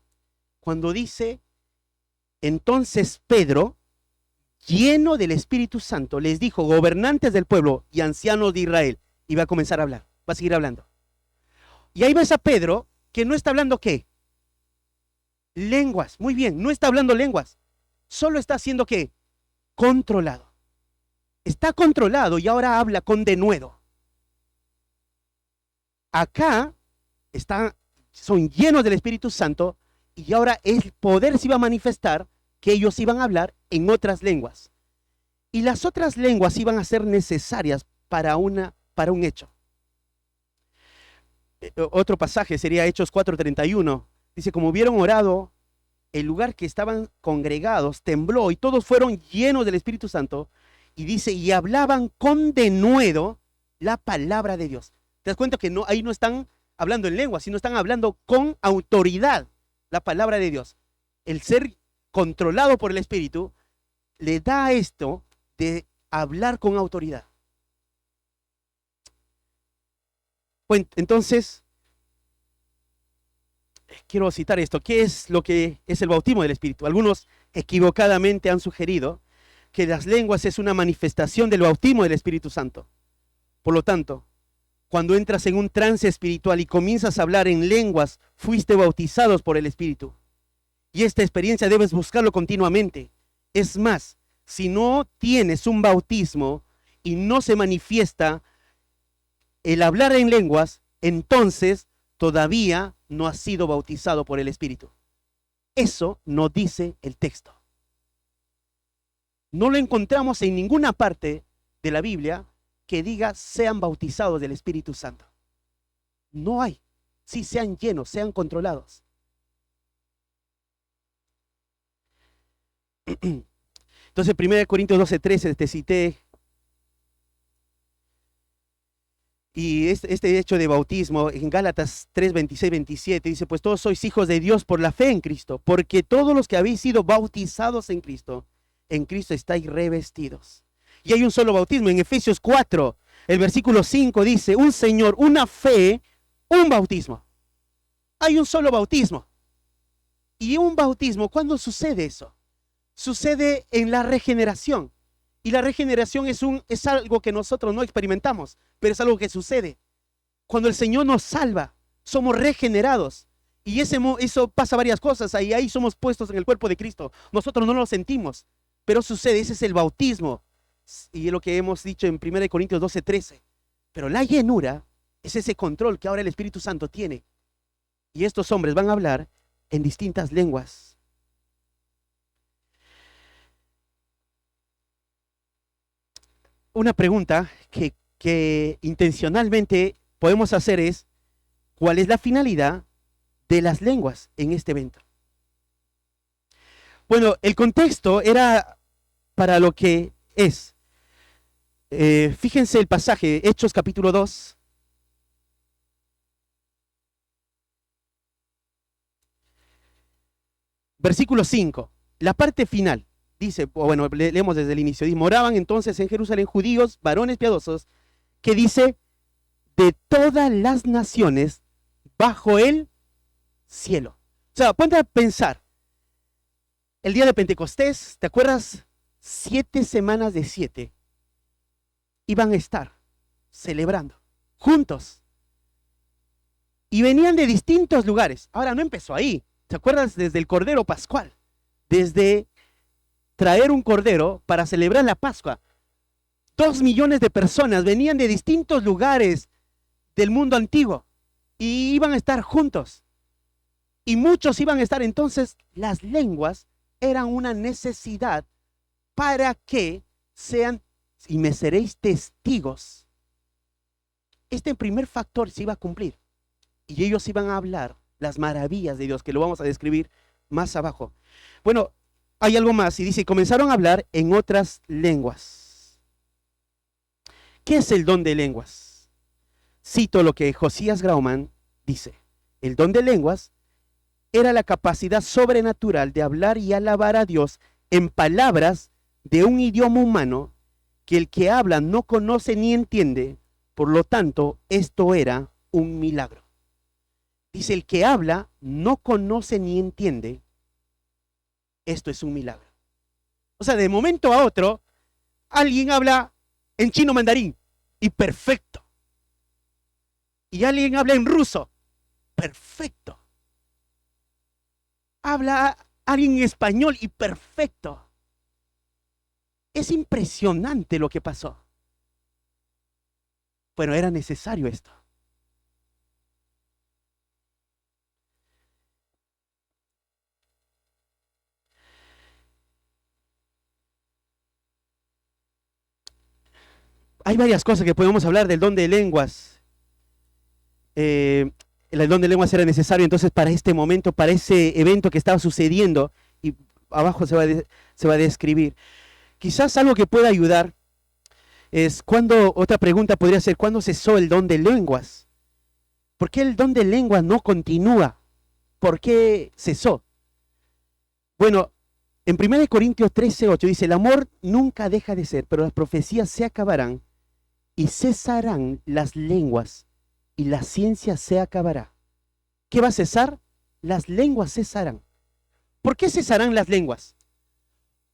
cuando dice, entonces Pedro, lleno del Espíritu Santo, les dijo, gobernantes del pueblo y ancianos de Israel, y va a comenzar a hablar, va a seguir hablando. Y ahí ves a Pedro que no está hablando ¿qué? Lenguas. Muy bien, no está hablando lenguas. Solo está haciendo ¿qué? Controlado. Está controlado y ahora habla con denuedo. Acá son llenos del Espíritu Santo y ahora el poder se iba a manifestar que ellos iban a hablar en otras lenguas. Y las otras lenguas iban a ser necesarias para un hecho. Otro pasaje sería Hechos 4:31. Dice, como hubieron orado, el lugar que estaban congregados tembló y todos fueron llenos del Espíritu Santo. Y dice, y hablaban con denuedo la palabra de Dios. ¿Te das cuenta que ahí no están hablando en lengua, sino están hablando con autoridad la palabra de Dios? El ser controlado por el Espíritu le da esto de hablar con autoridad. Bueno, entonces, quiero citar esto. ¿Qué es lo que es el bautismo del Espíritu? Algunos equivocadamente han sugerido que las lenguas es una manifestación del bautismo del Espíritu Santo. Por lo tanto, cuando entras en un trance espiritual y comienzas a hablar en lenguas, fuiste bautizados por el Espíritu. Y esta experiencia debes buscarlo continuamente. Es más, si no tienes un bautismo y no se manifiesta el hablar en lenguas, entonces todavía no has sido bautizado por el Espíritu. Eso no dice el texto. No lo encontramos en ninguna parte de la Biblia que diga sean bautizados del Espíritu Santo. No hay. Sí, sean llenos, sean controlados. Entonces, 1 Corintios 12:13 te cité. Y este hecho de bautismo en Gálatas 3:26-27 dice, pues todos sois hijos de Dios por la fe en Cristo, porque todos los que habéis sido bautizados en Cristo estáis revestidos. Y hay un solo bautismo. En Efesios 4, el versículo 5 dice, un Señor, una fe, un bautismo. Hay un solo bautismo. Y un bautismo, ¿cuándo sucede eso? Sucede en la regeneración. Y la regeneración es algo que nosotros no experimentamos, pero es algo que sucede. Cuando el Señor nos salva, somos regenerados. Y eso pasa varias cosas. Ahí somos puestos en el cuerpo de Cristo. Nosotros no lo sentimos, pero sucede. Ese es el bautismo. Y es lo que hemos dicho en 1 Corintios 12:13. Pero la llenura es ese control que ahora el Espíritu Santo tiene. Y estos hombres van a hablar en distintas lenguas. Una pregunta que intencionalmente podemos hacer es, ¿cuál es la finalidad de las lenguas en este evento? Bueno, el contexto era para lo que es. Fíjense el pasaje, Hechos capítulo 2. Versículo 5, la parte final. Dice, bueno, leemos desde el inicio. Dice, moraban entonces en Jerusalén judíos, varones piadosos, que dice, de todas las naciones bajo el cielo. O sea, ponte a pensar. El día de Pentecostés, ¿te acuerdas? 7 semanas de 7 iban a estar celebrando juntos. Y venían de distintos lugares. Ahora no empezó ahí. ¿Te acuerdas? Desde el Cordero Pascual. Desde traer un cordero para celebrar la Pascua. 2 millones de personas venían de distintos lugares del mundo antiguo y iban a estar juntos. Y muchos iban a estar. Entonces, las lenguas eran una necesidad para que sean, y me seréis testigos. Este primer factor se iba a cumplir. Y ellos iban a hablar las maravillas de Dios, que lo vamos a describir más abajo. Bueno, hay algo más, y dice, comenzaron a hablar en otras lenguas. ¿Qué es el don de lenguas? Cito lo que Josías Grauman dice. El don de lenguas era la capacidad sobrenatural de hablar y alabar a Dios en palabras de un idioma humano que el que habla no conoce ni entiende. Por lo tanto, esto era un milagro. Dice, el que habla no conoce ni entiende. Esto es un milagro. O sea, de momento a otro, alguien habla en chino mandarín y perfecto. Y alguien habla en ruso perfecto. Habla alguien en español y perfecto. Es impresionante lo que pasó. Bueno, era necesario esto. Hay varias cosas que podemos hablar del don de lenguas. El don de lenguas era necesario entonces para este momento, para ese evento que estaba sucediendo, y abajo se va a describir. Quizás algo que pueda ayudar es otra pregunta podría ser, ¿cuándo cesó el don de lenguas? ¿Por qué el don de lenguas no continúa? ¿Por qué cesó? Bueno, en 1 Corintios 13:8 dice, el amor nunca deja de ser, pero las profecías se acabarán y cesarán las lenguas y la ciencia se acabará. ¿Qué va a cesar? Las lenguas cesarán. ¿Por qué cesarán las lenguas?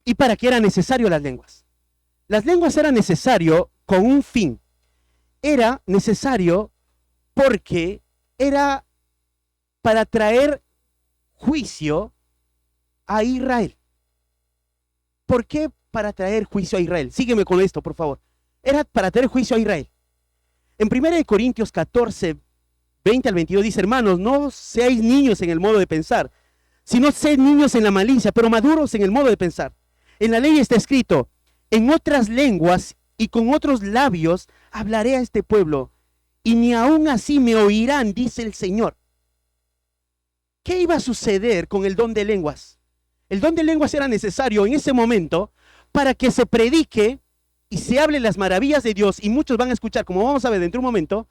¿Y para qué eran necesarias las lenguas? Las lenguas eran necesario con un fin. Era necesario porque era para traer juicio a Israel. ¿Por qué para traer juicio a Israel? Sígueme con esto, por favor. Era para traer juicio a Israel. En 1 Corintios 14, 20 al 22 dice, hermanos, no seáis niños en el modo de pensar, sino sed niños en la malicia, pero maduros en el modo de pensar. En la ley está escrito, en otras lenguas y con otros labios hablaré a este pueblo, y ni aún así me oirán, dice el Señor. ¿Qué iba a suceder con el don de lenguas? El don de lenguas era necesario en ese momento para que se predique y se hable las maravillas de Dios, y muchos van a escuchar, como vamos a ver dentro de un momento,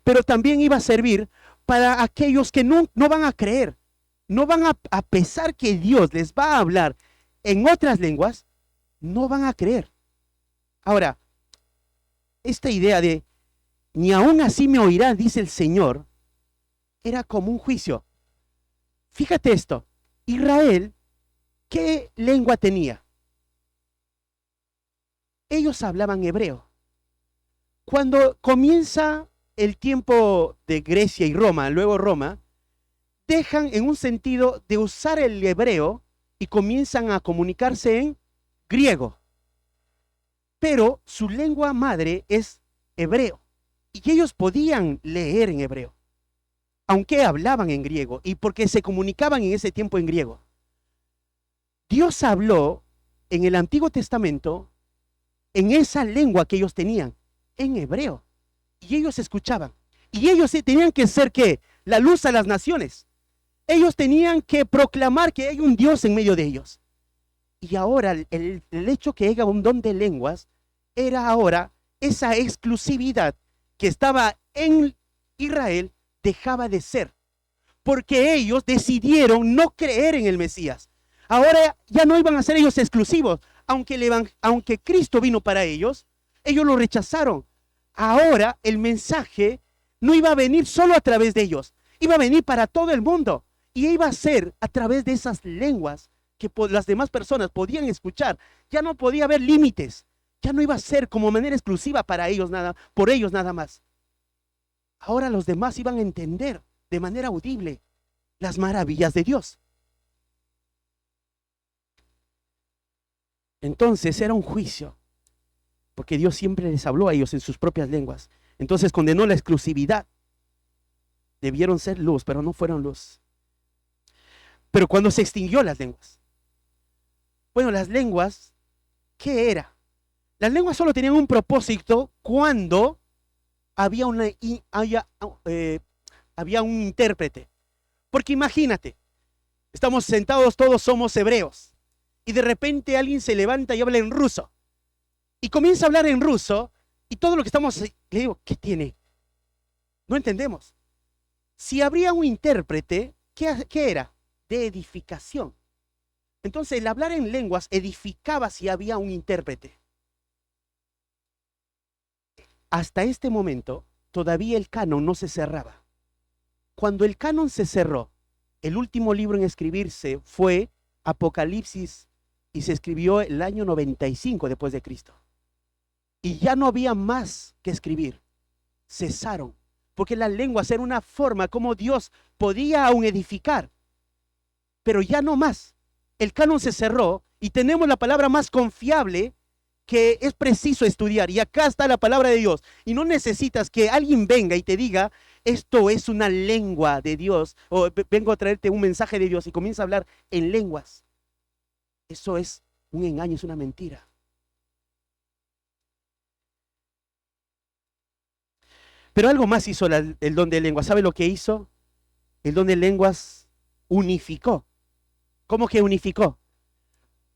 pero también iba a servir para aquellos que no van a creer, no van a pesar que Dios les va a hablar en otras lenguas, no van a creer. Ahora, esta idea de ni aún así me oirá, dice el Señor, era como un juicio. Fíjate esto, Israel, ¿qué lengua tenía? Ellos hablaban hebreo. Cuando comienza el tiempo de Grecia y Roma, luego Roma, dejan en un sentido de usar el hebreo y comienzan a comunicarse en griego. Pero su lengua madre es hebreo y ellos podían leer en hebreo, aunque hablaban en griego y porque se comunicaban en ese tiempo en griego. Dios habló en el Antiguo Testamento en esa lengua que ellos tenían, en hebreo, y ellos escuchaban. Y ellos tenían que ser, ¿qué? La luz a las naciones. Ellos tenían que proclamar que hay un Dios en medio de ellos. Y ahora el hecho que haya un don de lenguas era ahora esa exclusividad que estaba en Israel dejaba de ser, porque ellos decidieron no creer en el Mesías. Ahora ya no iban a ser ellos exclusivos, aunque Cristo vino para ellos, ellos lo rechazaron. Ahora el mensaje no iba a venir solo a través de ellos, iba a venir para todo el mundo y iba a ser a través de esas lenguas que las demás personas podían escuchar. Ya no podía haber límites, ya no iba a ser como manera exclusiva para ellos nada, por ellos nada más. Ahora los demás iban a entender de manera audible las maravillas de Dios. Entonces era un juicio, porque Dios siempre les habló a ellos en sus propias lenguas. Entonces condenó la exclusividad. Debieron ser luz, pero no fueron luz. Pero cuando se extinguió las lenguas. Bueno, las lenguas, ¿qué era? Las lenguas solo tenían un propósito cuando había un intérprete. Porque imagínate, estamos sentados, todos somos hebreos. Y de repente alguien se levanta y habla en ruso. Y comienza a hablar en ruso. Y todo lo que estamos, le digo, ¿qué tiene? No entendemos. Si habría un intérprete, ¿qué era? De edificación. Entonces el hablar en lenguas edificaba si había un intérprete. Hasta este momento, todavía el canon no se cerraba. Cuando el canon se cerró, el último libro en escribirse fue Apocalipsis, y se escribió el año 95 después de Cristo. Y ya no había más que escribir. Cesaron, porque las lenguas eran una forma como Dios podía aún edificar. Pero ya no más. El canon se cerró y tenemos la palabra más confiable que es preciso estudiar. Y acá está la palabra de Dios. Y no necesitas que alguien venga y te diga, esto es una lengua de Dios, o vengo a traerte un mensaje de Dios y comienza a hablar en lenguas. Eso es un engaño, es una mentira. Pero algo más hizo el don de lenguas. ¿Sabe lo que hizo? El don de lenguas unificó. ¿Cómo que unificó?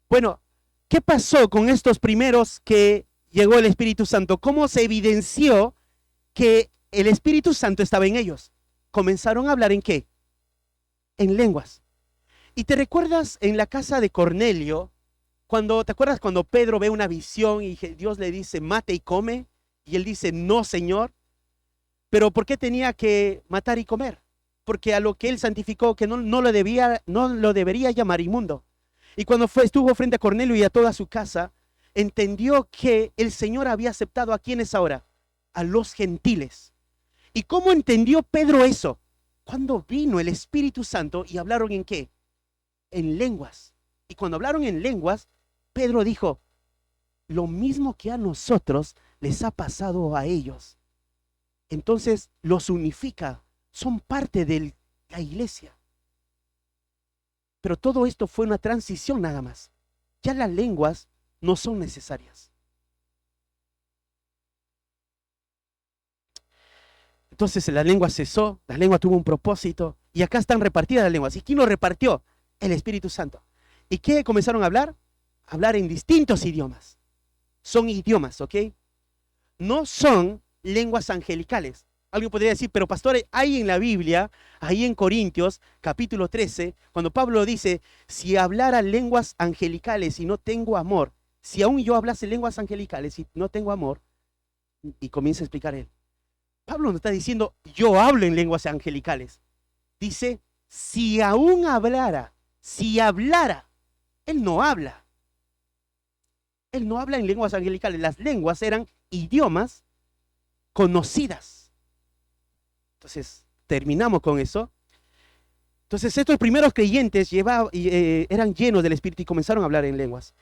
Bueno, ¿qué pasó con estos primeros que llegó el Espíritu Santo? ¿Cómo se evidenció que el Espíritu Santo estaba en ellos? Comenzaron a hablar ¿en qué? En lenguas. ¿Y te recuerdas en la casa de Cornelio, ¿te acuerdas cuando Pedro ve una visión y Dios le dice, mate y come? Y él dice, no, Señor. ¿Pero por qué tenía que matar y comer? Porque a lo que él santificó, que no lo debería llamar inmundo. Y cuando estuvo frente a Cornelio y a toda su casa, entendió que el Señor había aceptado ¿a quiénes ahora? A los gentiles. ¿Y cómo entendió Pedro eso? Cuando vino el Espíritu Santo y hablaron ¿en qué? En lenguas. Y cuando hablaron en lenguas, Pedro dijo, lo mismo que a nosotros les ha pasado a ellos. Entonces los unifica, son parte de la iglesia. Pero todo esto fue una transición nada más. Ya las lenguas no son necesarias. Entonces la lengua cesó, la lengua tuvo un propósito y acá están repartidas las lenguas. ¿Y quién lo repartió? El Espíritu Santo. ¿Y qué comenzaron a hablar? Hablar en distintos idiomas. Son idiomas, ¿ok? No son lenguas angelicales. Alguien podría decir, pero pastor, hay en la Biblia, ahí en Corintios, capítulo 13, cuando Pablo dice, si hablara lenguas angelicales y no tengo amor, si aún yo hablase lenguas angelicales y no tengo amor, y comienza a explicar él. Pablo no está diciendo, yo hablo en lenguas angelicales. Dice, si aún hablara, si hablara, él no habla. Él no habla en lenguas angelicales. Las lenguas eran idiomas conocidas. Entonces, terminamos con eso. Entonces, estos primeros creyentes eran llenos del Espíritu y comenzaron a hablar en lenguas.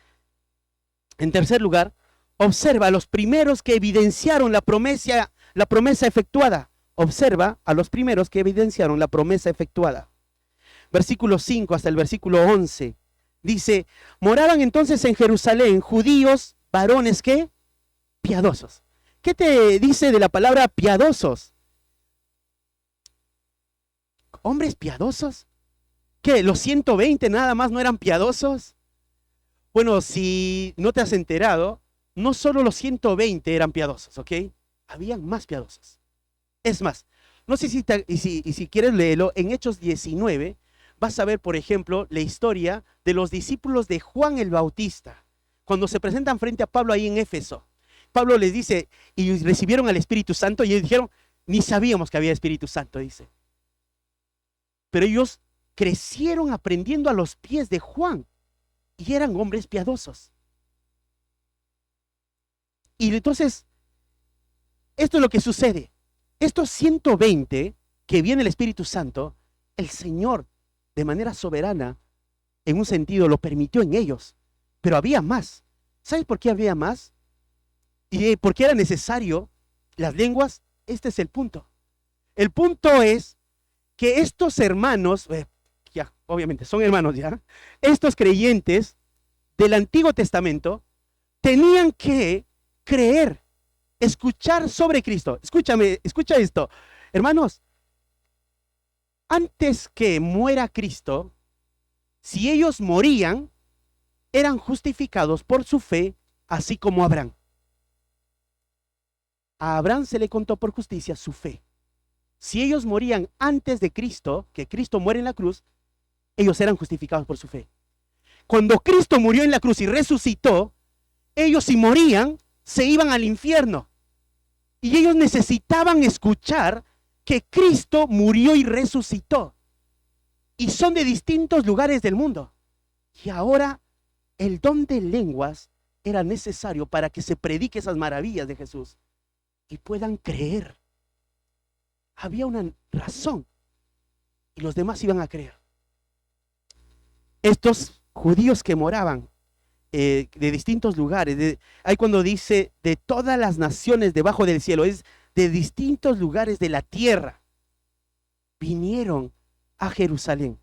En tercer lugar, observa a los primeros que evidenciaron la promesa efectuada. Observa a los primeros que evidenciaron la promesa efectuada. Versículo 5 hasta el versículo 11. Dice, moraban entonces en Jerusalén judíos, varones ¿qué? Piadosos. ¿Qué te dice de la palabra piadosos? ¿Hombres piadosos? ¿Qué? ¿Los 120 nada más no eran piadosos? Bueno, si no te has enterado, no solo los 120 eran piadosos, ¿ok? Habían más piadosos. Es más, no sé si quieres leerlo, en Hechos 19 vas a ver, por ejemplo, la historia de los discípulos de Juan el Bautista. Cuando se presentan frente a Pablo ahí en Éfeso, Pablo les dice, y recibieron al Espíritu Santo, y ellos dijeron, ni sabíamos que había Espíritu Santo, dice. Pero ellos crecieron aprendiendo a los pies de Juan, y eran hombres piadosos. Y entonces, esto es lo que sucede. Estos 120 que viene el Espíritu Santo, el Señor de manera soberana, en un sentido, lo permitió en ellos. Pero había más. ¿Sabes por qué había más? ¿Y por qué era necesario las lenguas? Este es el punto. El punto es que estos hermanos, ya, obviamente son hermanos ya, estos creyentes del Antiguo Testamento tenían que creer, escuchar sobre Cristo. Escúchame, escucha esto. Hermanos, antes que muera Cristo, si ellos morían, eran justificados por su fe, así como Abraham. A Abraham se le contó por justicia su fe. Si ellos morían antes de Cristo, que Cristo muere en la cruz, ellos eran justificados por su fe. Cuando Cristo murió en la cruz y resucitó, ellos si morían, se iban al infierno. Y ellos necesitaban escuchar que Cristo murió y resucitó. Y son de distintos lugares del mundo. Y ahora el don de lenguas era necesario para que se predique esas maravillas de Jesús y puedan creer. había una razón y los demás iban a creer. Estos judíos que moraban de distintos lugares, ahí cuando dice de todas las naciones debajo del cielo, es de distintos lugares de la tierra, vinieron a Jerusalén.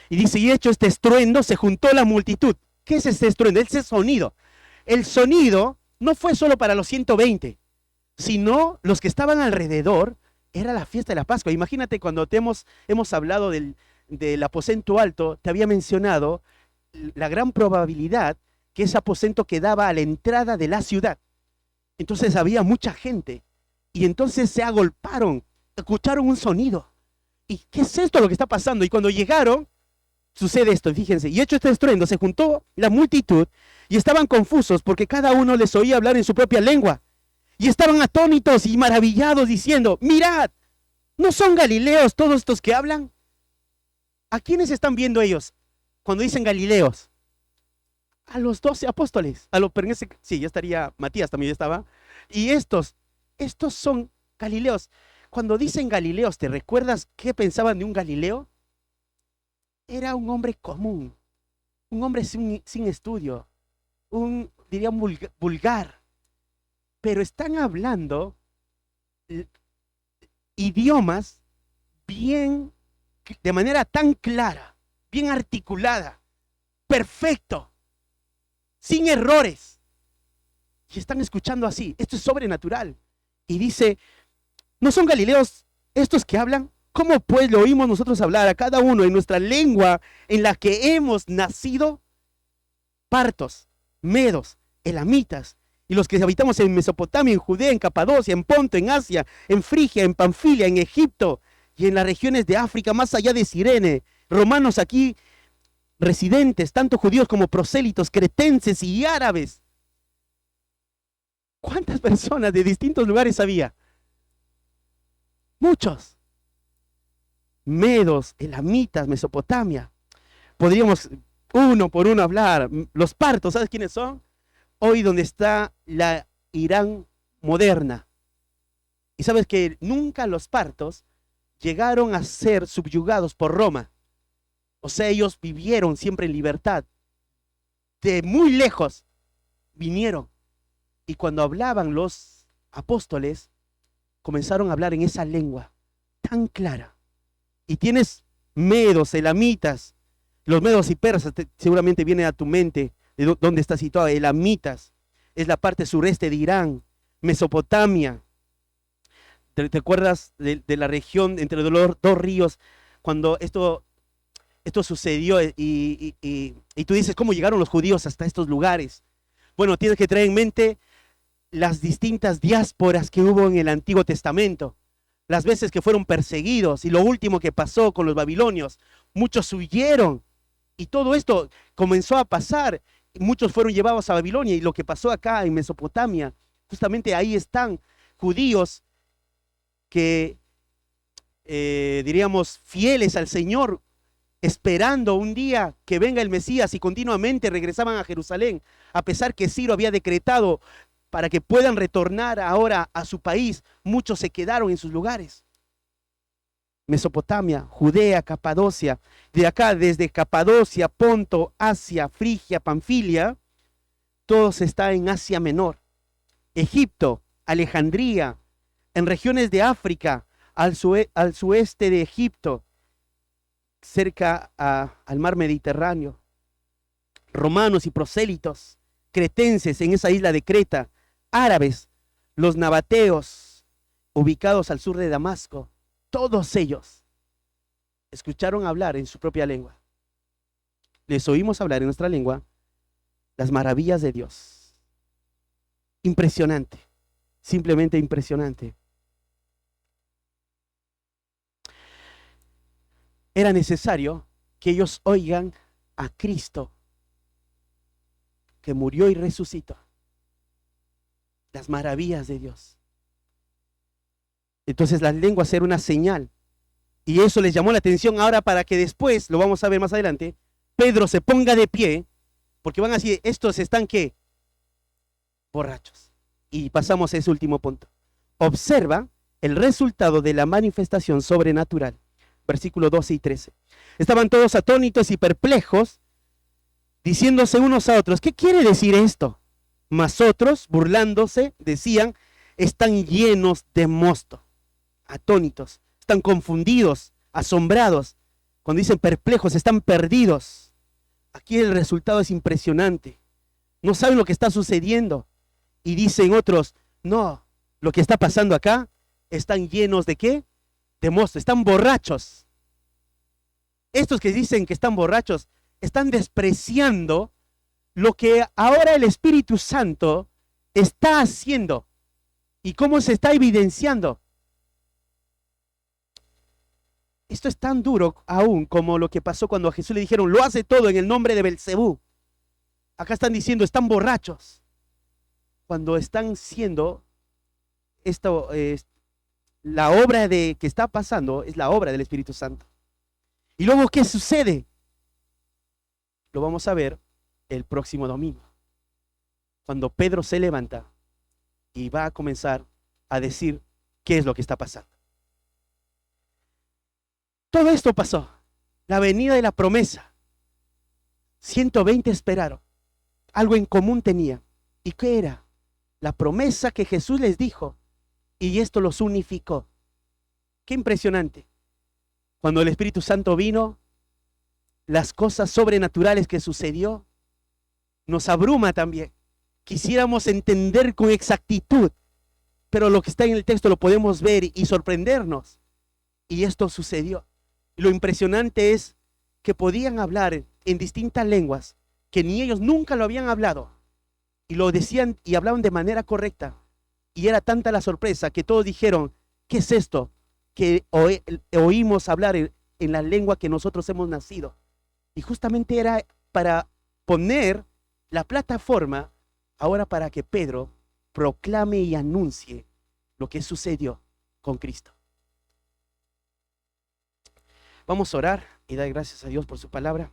Y dice, y hecho este estruendo, se juntó la multitud. ¿Qué es este estruendo? Ese sonido. El sonido no fue solo para los 120, sino los que estaban alrededor. Era la fiesta de la Pascua. Imagínate cuando hemos hablado del aposento alto, te había mencionado la gran probabilidad que ese aposento quedaba a la entrada de la ciudad. Entonces había mucha gente y entonces se agolparon, escucharon un sonido. ¿Y qué es esto lo que está pasando? Y cuando llegaron, sucede esto, fíjense, y hecho este estruendo, se juntó la multitud y estaban confusos porque cada uno les oía hablar en su propia lengua. Y estaban atónitos y maravillados diciendo, mirad, ¿no son galileos todos estos que hablan? ¿A quiénes están viendo ellos cuando dicen galileos? A los 12 apóstoles. Sí, ya estaría, Matías también ya estaba. Y estos son galileos. Cuando dicen galileos, ¿te recuerdas qué pensaban de un Galileo? Era un hombre común, un hombre sin estudio, diría vulgar. Pero están hablando idiomas bien, de manera tan clara, bien articulada, perfecto, sin errores. Y están escuchando así. Esto es sobrenatural. Y dice, ¿no son galileos estos que hablan? ¿Cómo pues lo oímos nosotros hablar a cada uno en nuestra lengua en la que hemos nacido? Partos, medos, elamitas, y los que habitamos en Mesopotamia, en Judea, en Capadocia, en Ponto, en Asia, en Frigia, en Panfilia, en Egipto y en las regiones de África más allá de Cirene, romanos aquí residentes, tanto judíos como prosélitos, cretenses y árabes. ¿Cuántas personas de distintos lugares había? Muchos. Medos, elamitas, Mesopotamia. Podríamos uno por uno hablar. Los partos, ¿sabes quiénes son? Hoy donde está la Irán moderna. Y sabes que nunca los partos llegaron a ser subyugados por Roma. O sea, ellos vivieron siempre en libertad. De muy lejos vinieron. Y cuando hablaban los apóstoles, comenzaron a hablar en esa lengua tan clara. Y tienes medos, elamitas, los medos y persas, seguramente viene a tu mente de dónde está situado. Elamitas es la parte sureste de Irán, Mesopotamia. ¿Te acuerdas de la región entre los dos ríos cuando esto sucedió y tú dices, ¿cómo llegaron los judíos hasta estos lugares? Bueno, tienes que traer en mente las distintas diásporas que hubo en el Antiguo Testamento, las veces que fueron perseguidos y lo último que pasó con los babilonios. Muchos huyeron y todo esto comenzó a pasar. Muchos fueron llevados a Babilonia y lo que pasó acá en Mesopotamia, justamente ahí están judíos que diríamos fieles al Señor, esperando un día que venga el Mesías, y continuamente regresaban a Jerusalén, a pesar que Ciro había decretado para que puedan retornar ahora a su país. Muchos se quedaron en sus lugares. Mesopotamia, Judea, Capadocia, de acá desde Capadocia, Ponto, Asia, Frigia, Panfilia, todos están en Asia Menor. Egipto, Alejandría, en regiones de África, al sueste de Egipto, cerca al mar Mediterráneo. Romanos y prosélitos, cretenses en esa isla de Creta, árabes, los nabateos, ubicados al sur de Damasco, todos ellos escucharon hablar en su propia lengua. Les oímos hablar en nuestra lengua las maravillas de Dios. Impresionante, simplemente impresionante. Era necesario que ellos oigan a Cristo, que murió y resucitó. Las maravillas de Dios. Entonces las lenguas eran una señal. Y eso les llamó la atención ahora, para que después, lo vamos a ver más adelante, Pedro se ponga de pie, porque van a decir, estos están ¿qué? Borrachos. Y pasamos a ese último punto. Observa el resultado de la manifestación sobrenatural. Versículos 12 y 13. Estaban todos atónitos y perplejos, diciéndose unos a otros, ¿qué quiere decir esto? Mas otros, burlándose, decían, están llenos de mosto. Atónitos, están confundidos, asombrados. Cuando dicen perplejos, están perdidos. Aquí el resultado es impresionante. No saben lo que está sucediendo. Y dicen otros, no, lo que está pasando acá, están llenos de ¿qué? De mosto, están borrachos. Estos que dicen que están borrachos, están despreciando lo que ahora el Espíritu Santo está haciendo y cómo se está evidenciando. Esto es tan duro aún como lo que pasó cuando a Jesús le dijeron, lo hace todo en el nombre de Belcebú. Acá están diciendo, están borrachos. Cuando están siendo, la obra que está pasando es la obra del Espíritu Santo. Y luego, ¿qué sucede? Lo vamos a ver el próximo domingo, cuando Pedro se levanta y va a comenzar a decir qué es lo que está pasando. Todo esto pasó, la venida de la promesa. 120 esperaron, algo en común tenían. ¿Y qué era? La promesa que Jesús les dijo, y esto los unificó. Qué impresionante. Cuando el Espíritu Santo vino, las cosas sobrenaturales que sucedió, nos abruma también. Quisiéramos entender con exactitud, pero lo que está en el texto lo podemos ver y sorprendernos. Y esto sucedió. Y lo impresionante es que podían hablar en distintas lenguas, que ni ellos nunca lo habían hablado. Y lo decían y hablaban de manera correcta. Y era tanta la sorpresa que todos dijeron, ¿qué es esto? Que oímos hablar en la lengua que nosotros hemos nacido. Y justamente era para poner la plataforma ahora para que Pedro proclame y anuncie lo que sucedió con Cristo. Vamos a orar y dar gracias a Dios por su palabra.